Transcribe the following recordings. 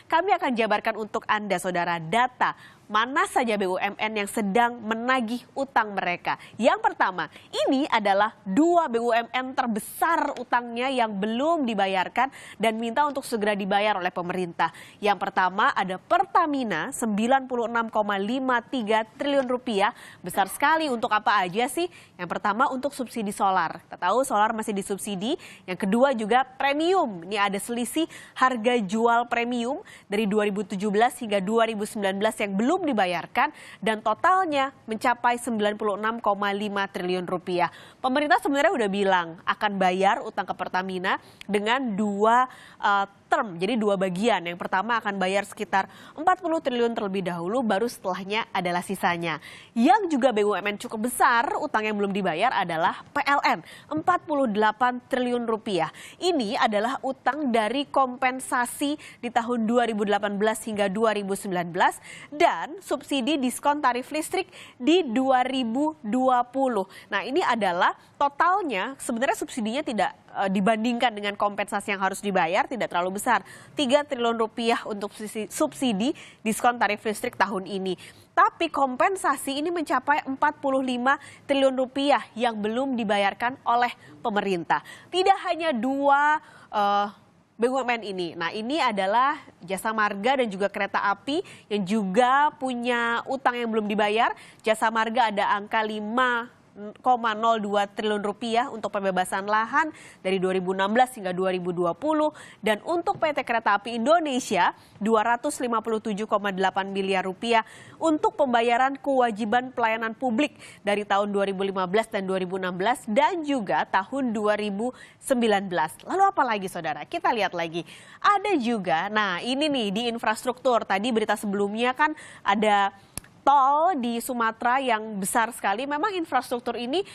Kami akan jabarkan untuk Anda, saudara, data mana saja BUMN yang sedang menagih utang mereka. Yang pertama, ini adalah 2 BUMN terbesar utangnya yang belum dibayarkan dan minta untuk segera dibayar oleh pemerintah. Yang pertama ada Pertamina, 96,53 triliun rupiah. Besar sekali. Untuk apa aja sih? Yang pertama untuk subsidi solar. Kita tahu solar masih disubsidi. Yang kedua juga premium. Ini ada selisih harga jual premium dari 2017 hingga 2019 yang belum dibayarkan dan totalnya mencapai 96,5 triliun rupiah. Pemerintah sebenarnya udah bilang akan bayar utang ke Pertamina dengan dua term, jadi 2 bagian. Yang pertama akan bayar sekitar 40 triliun terlebih dahulu, baru setelahnya adalah sisanya. Yang juga BUMN cukup besar utang yang belum dibayar adalah PLN, 48 triliun rupiah. Ini adalah utang dari kompensasi di tahun 2018 hingga 2019 dan subsidi diskon tarif listrik di 2020. Nah, ini adalah totalnya sebenarnya subsidinya tidak dibandingkan dengan kompensasi yang harus dibayar tidak terlalu besar. 3 triliun rupiah untuk subsidi diskon tarif listrik tahun ini. Tapi kompensasi ini mencapai 45 triliun rupiah yang belum dibayarkan oleh pemerintah. Tidak hanya 2 BUMN ini. Nah, ini adalah Jasa Marga dan juga Kereta Api yang juga punya utang yang belum dibayar. Jasa Marga ada angka 5,02 triliun rupiah untuk pembebasan lahan dari 2016 hingga 2020 dan untuk PT Kereta Api Indonesia 257,8 miliar rupiah untuk pembayaran kewajiban pelayanan publik dari tahun 2015 dan 2016 dan juga tahun 2019. Lalu apa lagi, saudara? Kita lihat lagi. Ada juga, nah ini nih di infrastruktur. Tadi berita sebelumnya kan ada tol di Sumatera yang besar sekali. Memang infrastruktur ini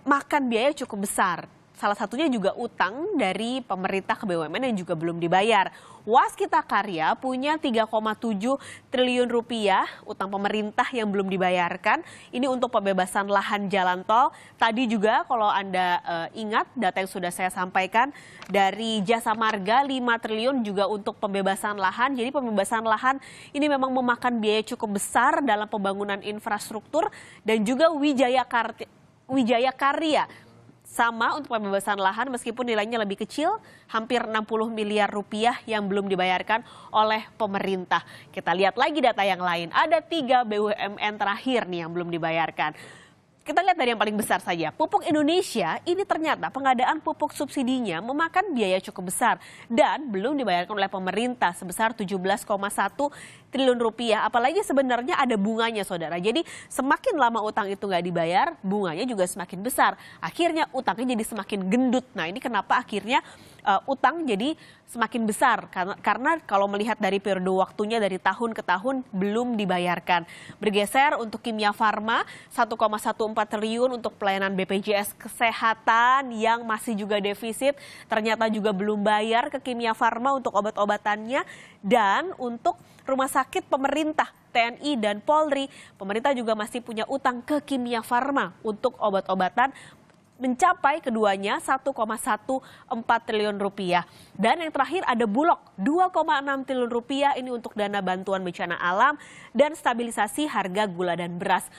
makan biaya cukup besar. Salah satunya juga utang dari pemerintah ke BUMN yang juga belum dibayar. Waskita Karya punya 3,7 triliun rupiah utang pemerintah yang belum dibayarkan. Ini untuk pembebasan lahan jalan tol. Tadi juga kalau Anda ingat data yang sudah saya sampaikan dari Jasa Marga 5 triliun juga untuk pembebasan lahan. Jadi pembebasan lahan ini memang memakan biaya cukup besar dalam pembangunan infrastruktur dan juga Wijaya Karya. Sama untuk pembebasan lahan meskipun nilainya lebih kecil, hampir 60 miliar rupiah yang belum dibayarkan oleh pemerintah. Kita lihat lagi data yang lain. Ada 3 BUMN terakhir nih yang belum dibayarkan. Kita lihat dari yang paling besar saja. Pupuk Indonesia ini ternyata pengadaan pupuk subsidinya memakan biaya cukup besar dan belum dibayarkan oleh pemerintah sebesar 17,1 triliun rupiah. Apalagi sebenarnya ada bunganya, saudara. Jadi semakin lama utang itu nggak dibayar, bunganya juga semakin besar. Akhirnya utangnya jadi semakin gendut. Nah, ini kenapa akhirnya utang jadi semakin besar karena kalau melihat dari periode waktunya dari tahun ke tahun belum dibayarkan. Bergeser untuk Kimia Farma 1,14 triliun untuk pelayanan BPJS Kesehatan yang masih juga defisit, ternyata juga belum bayar ke Kimia Farma untuk obat-obatannya dan untuk rumah sakit pemerintah TNI dan Polri, pemerintah juga masih punya utang ke Kimia Farma untuk obat-obatan mencapai keduanya 1,14 triliun rupiah. Dan yang terakhir ada Bulog 2,6 triliun rupiah ini untuk dana bantuan bencana alam dan stabilisasi harga gula dan beras.